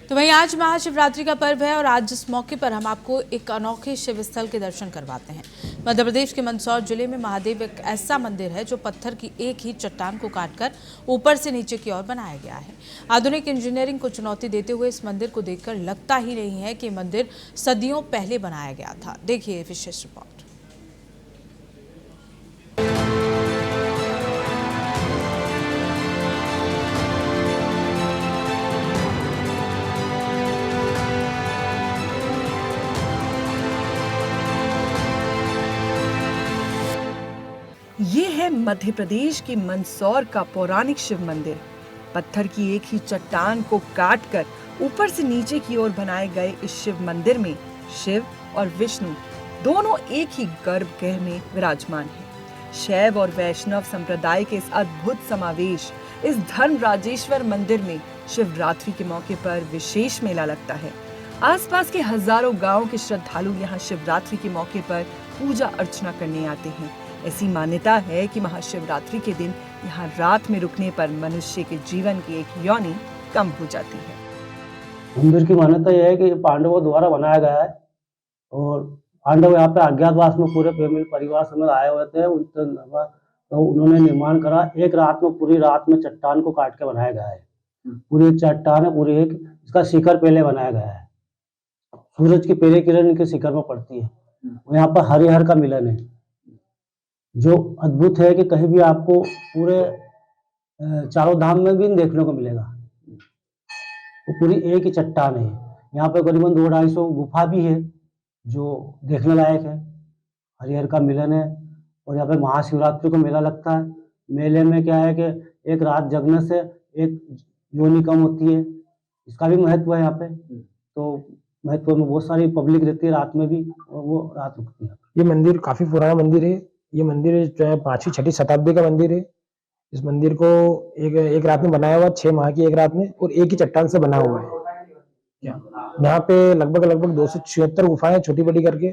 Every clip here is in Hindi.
तो वहीं आज महाशिवरात्रि का पर्व है और आज जिस मौके पर हम आपको एक अनोखे शिव स्थल के दर्शन करवाते हैं। मध्य प्रदेश के मंदसौर जिले में महादेव एक ऐसा मंदिर है जो पत्थर की एक ही चट्टान को काटकर ऊपर से नीचे की ओर बनाया गया है। आधुनिक इंजीनियरिंग को चुनौती देते हुए इस मंदिर को देखकर लगता ही नहीं है कि मंदिर सदियों पहले बनाया गया था। देखिए विशेष रिपोर्ट। ये है मध्य प्रदेश के मंदसौर का पौराणिक शिव मंदिर। पत्थर की एक ही चट्टान को काटकर ऊपर से नीचे की ओर बनाए गए इस शिव मंदिर में शिव और विष्णु दोनों एक ही गर्भगृह में विराजमान हैं। शैव और वैष्णव संप्रदाय के इस अद्भुत समावेश इस धर्म राजेश्वर मंदिर में शिवरात्रि के मौके पर विशेष मेला लगता है। आसपास के हजारों गांव के श्रद्धालु यहाँ शिवरात्रि के मौके पर पूजा अर्चना करने आते हैं। ऐसी मान्यता है कि महाशिवरात्रि के दिन यहाँ रात में रुकने पर मनुष्य के जीवन की एक योनि कम हो जाती है। मंदिर की मान्यता यह है कि पांडवों द्वारा बनाया गया है और पांडव यहाँ पे अज्ञातवास में पूरे फैमिली परिवार समेत आए हुए थे। तो उन्होंने निर्माण करा। एक रात में पूरी रात में चट्टान को काट के बनाया गया है। पूरी एक चट्टान है, पूरी एक इसका शिखर पहले बनाया गया है। सूरज की पहली किरण के शिखर में पड़ती है। यहाँ पर हरिहर का मिलन है जो अद्भुत है कि कहीं भी आपको पूरे चारों धाम में भी देखने को मिलेगा। तो पूरी एक ही चट्टान है। यहाँ पे करीबन 200-250 गुफा भी है जो देखने लायक है। हरिहर का मिलन है और यहाँ पे महाशिवरात्रि को मेला लगता है। मेले में क्या है कि एक रात जगने से एक योनि कम होती है। इसका भी महत्व है यहाँ पे। तो महत्व में बहुत सारी पब्लिक रहती है रात में भी और वो रात रुकती है। ये मंदिर काफी पुराना मंदिर है। ये मंदिर जो है 5वीं-6वीं शताब्दी का मंदिर है। इस मंदिर को एक रात में बनाया हुआ, 6 माह की एक रात में, और एक ही चट्टान से बना हुआ है। यहाँ पे लगभग 276 गुफाएं छोटी बड़ी करके,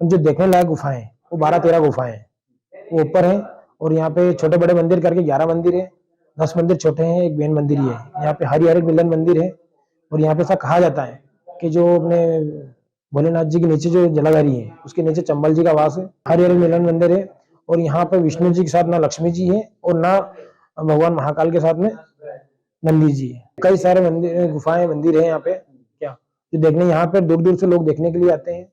जो देखने लायक गुफाएं वो 12-13 गुफाएं वो ऊपर है। और यहाँ पे छोटे बड़े मंदिर करके 11 मंदिर है। 10 मंदिर छोटे हैं, एक मेन मंदिर ही है। यहाँ पे हरिहर मिलन मंदिर है। और यहाँ पे ऐसा कहा जाता है कि जो अपने भोलेनाथ जी के नीचे जो जलाधारी है उसके नीचे चंबल जी का वास है। हरिहर मिलन मंदिर है। और यहाँ पे विष्णु जी के साथ ना लक्ष्मी जी है और ना भगवान महाकाल के साथ में नंदी जी है। कई सारे मंदिर, गुफाएं, मंदिर है यहाँ पे जो देखने यहाँ पर दूर दूर से लोग देखने के लिए आते हैं।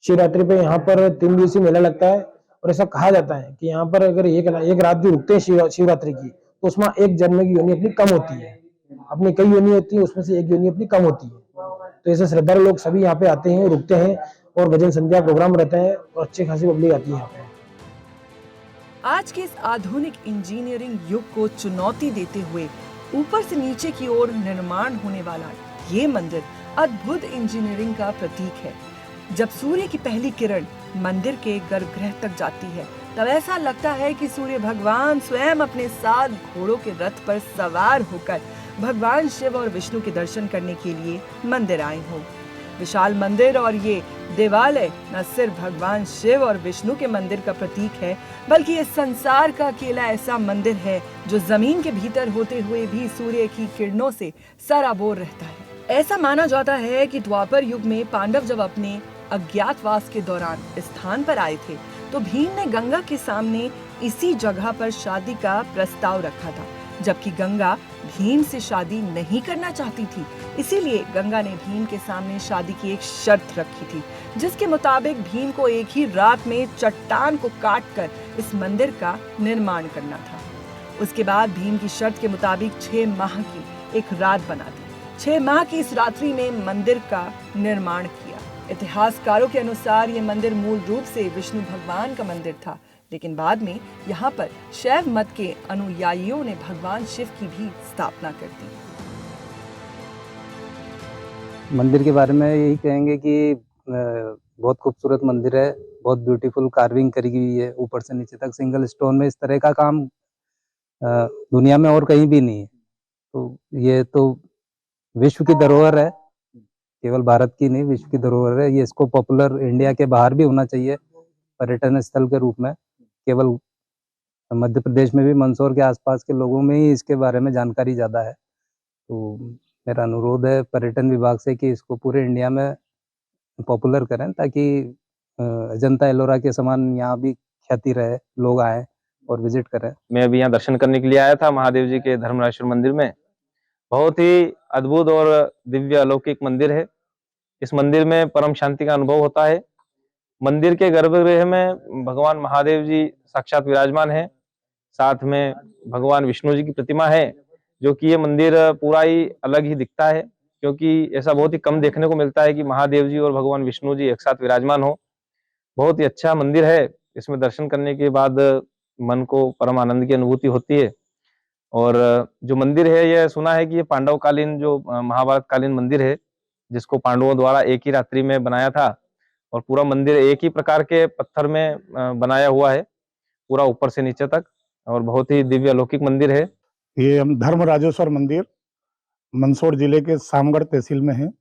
शिवरात्रि पे यहाँ पर 3 दिवसीय मेला लगता है। और ऐसा कहा जाता है कि यहाँ पर अगर एक रात जो रुकते हैं शिवरात्रि की, तो उसमें एक जन्म की योनि अपनी कम होती है। अपनी कई योनि होती है, उसमें से एक योनि अपनी कम होती है। तो ऐसे श्रद्धालु लोग सभी यहाँ पे आते हैं, रुकते हैं और भजन संध्या प्रोग्राम रहता है और अच्छी खासी पब्लिक आती है यहाँ पे। आज के इस आधुनिक इंजीनियरिंग युग को चुनौती देते हुए ऊपर से नीचे की ओर निर्माण होने वाला ये मंदिर अद्भुत इंजीनियरिंग का प्रतीक है। जब सूर्य की पहली किरण मंदिर के गर्भगृह तक जाती है तब ऐसा लगता है कि सूर्य भगवान स्वयं अपने 7 घोड़ों के रथ पर सवार होकर भगवान शिव और विष्णु के दर्शन करने के लिए मंदिर आए हों। विशाल मंदिर और ये देवालय न सिर्फ भगवान शिव और विष्णु के मंदिर का प्रतीक है, बल्कि ये संसार का अकेला ऐसा मंदिर है जो जमीन के भीतर होते हुए भी सूर्य की किरणों से सराबोर रहता है। ऐसा माना जाता है कि द्वापर युग में पांडव जब अपने अज्ञातवास के दौरान इस स्थान पर आए थे तो भीम ने गंगा के सामने इसी जगह पर शादी का प्रस्ताव रखा था, जबकि गंगा भीम से शादी नहीं करना चाहती थी। इसीलिए गंगा ने भीम के सामने शादी की एक शर्त रखी थी, जिसके मुताबिक भीम को एक ही रात में चट्टान को काटकर इस मंदिर का निर्माण करना था। उसके बाद भीम की शर्त के मुताबिक 6 माह की एक रात बना दी। 6 माह की इस रात्रि में मंदिर का निर्माण किया। इतिहासकारों के अनुसार ये मंदिर मूल रूप से विष्णु भगवान का मंदिर था, लेकिन बाद में यहाँ पर शैव मत के अनुयायियों ने भगवान शिव की भी स्थापना कर दी। मंदिर के बारे में यही कहेंगे कि बहुत खूबसूरत मंदिर है। बहुत ब्यूटीफुल कार्विंग करी हुई है ऊपर से नीचे तक। सिंगल स्टोन में इस तरह का काम दुनिया में और कहीं भी नहीं है। तो ये तो विश्व की धरोहर है, केवल भारत की नहीं, विश्व की धरोहर है। ये इसको पॉपुलर इंडिया के बाहर भी होना चाहिए पर्यटन स्थल के रूप में। केवल मध्य प्रदेश में भी मंदसौर के आसपास के लोगों में ही इसके बारे में जानकारी ज़्यादा है। तो मेरा अनुरोध है पर्यटन विभाग से कि इसको पूरे इंडिया में पॉपुलर करें, ताकि अजंता एलोरा के समान यहाँ भी ख्याति रहे, लोग आए और विजिट करें। मैं अभी यहाँ दर्शन करने के लिए आया था महादेव जी के धर्मराजेश्वर मंदिर में। बहुत ही अद्भुत और दिव्य अलौकिक मंदिर है। इस मंदिर में परम शांति का अनुभव होता है। मंदिर के गर्भगृह में भगवान महादेव जी साक्षात विराजमान है। साथ में भगवान विष्णु जी की प्रतिमा है, जो कि ये मंदिर पूरा ही अलग ही दिखता है, क्योंकि ऐसा बहुत ही कम देखने को मिलता है कि महादेव जी और भगवान विष्णु जी एक साथ विराजमान हो। बहुत ही अच्छा मंदिर है। इसमें दर्शन करने के बाद मन को परम आनंद की अनुभूति होती है। और जो मंदिर है, यह सुना है कि ये पांडवकालीन जो महाभारत कालीन मंदिर है, जिसको पांडवों द्वारा एक ही रात्रि में बनाया था। और पूरा मंदिर एक ही प्रकार के पत्थर में बनाया हुआ है, पूरा ऊपर से नीचे तक, और बहुत ही दिव्य अलौकिक मंदिर है। ये हम धर्मराजेश्वर मंदिर मंदसौर जिले के सामगढ़ तहसील में है,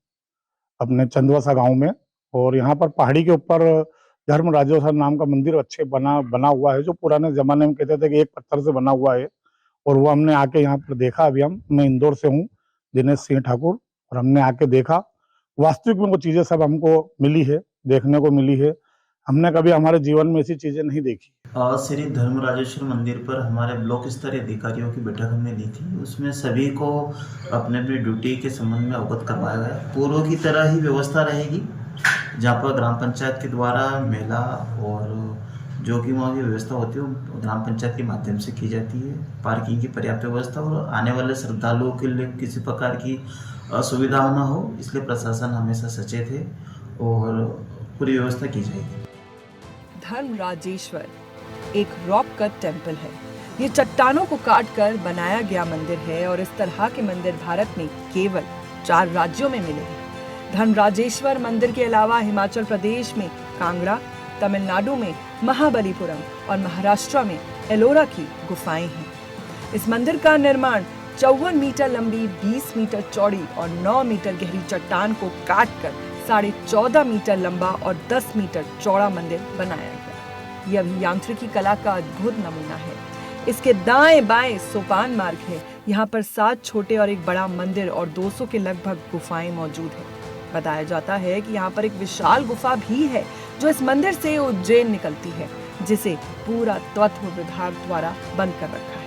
अपने चंदवासा गांव में। और यहाँ पर पहाड़ी के ऊपर धर्मराजेश्वर नाम का मंदिर अच्छे बना हुआ है, जो पुराने जमाने में कहते थे कि एक पत्थर से बना हुआ है। और वो हमने आके यहाँ पर देखा। अभी मैं इंदौर से हूँ, दिनेश सिंह ठाकुर, और हमने आके देखा। वास्तविक में वो चीजें सब हमको मिली है, देखने को मिली है। हमने कभी हमारे जीवन में ऐसी चीजें नहीं देखी। श्री धर्मराजेश्वर मंदिर पर हमारे ब्लॉक स्तरीय अधिकारियों की बैठक हमने ली थी। उसमें सभी को अपने अपनी ड्यूटी के संबंध में अवगत करवाया गया। पूर्व की तरह ही व्यवस्था रहेगी, जहाँ पर ग्राम पंचायत के द्वारा मेला और जो कि वहाँ की व्यवस्था होती है वो ग्राम पंचायत के माध्यम से की जाती है। पार्किंग की पर्याप्त व्यवस्था, और आने वाले श्रद्धालुओं के लिए किसी प्रकार की असुविधा न हो, इसलिए प्रशासन हमेशा सचेत है और पूरी व्यवस्था की जाएगी। धर्मराजेश्वर एक रॉक कट टेम्पल है। ये चट्टानों को काट कर बनाया गया मंदिर है, और इस तरह के मंदिर भारत में केवल 4 राज्यों में मिले हैं। धर्मराजेश्वर मंदिर के अलावा हिमाचल प्रदेश में कांगड़ा, तमिलनाडु में महाबलीपुरम और महाराष्ट्र में एलोरा की गुफाएं हैं। इस मंदिर का निर्माण 54 मीटर लंबी, 20 मीटर चौड़ी और 9 मीटर गहरी चट्टान को काटकर 14.5 मीटर लंबा और 10 मीटर चौड़ा मंदिर बनाया गया। यह अभियांत्रिकी कला का अद्भुत नमूना है। इसके दाएं बाएं सोपान मार्ग है। यहाँ पर 7 छोटे और एक बड़ा मंदिर और 200 के लगभग गुफाएं मौजूद है। बताया जाता है कि यहाँ पर एक विशाल गुफा भी है, जो इस मंदिर से उज्जैन निकलती है, जिसे पुरातत्व विभाग द्वारा बंद कर रखा है।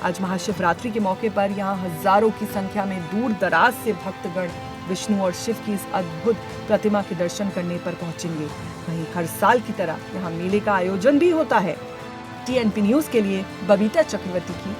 आज महाशिवरात्रि के मौके पर यहाँ हजारों की संख्या में दूर दराज से भक्तगण विष्णु और शिव की इस अद्भुत प्रतिमा के दर्शन करने पर पहुंचेंगे। वहीं हर साल की तरह यहाँ मेले का आयोजन भी होता है। TNP न्यूज के लिए बबीता चक्रवर्ती की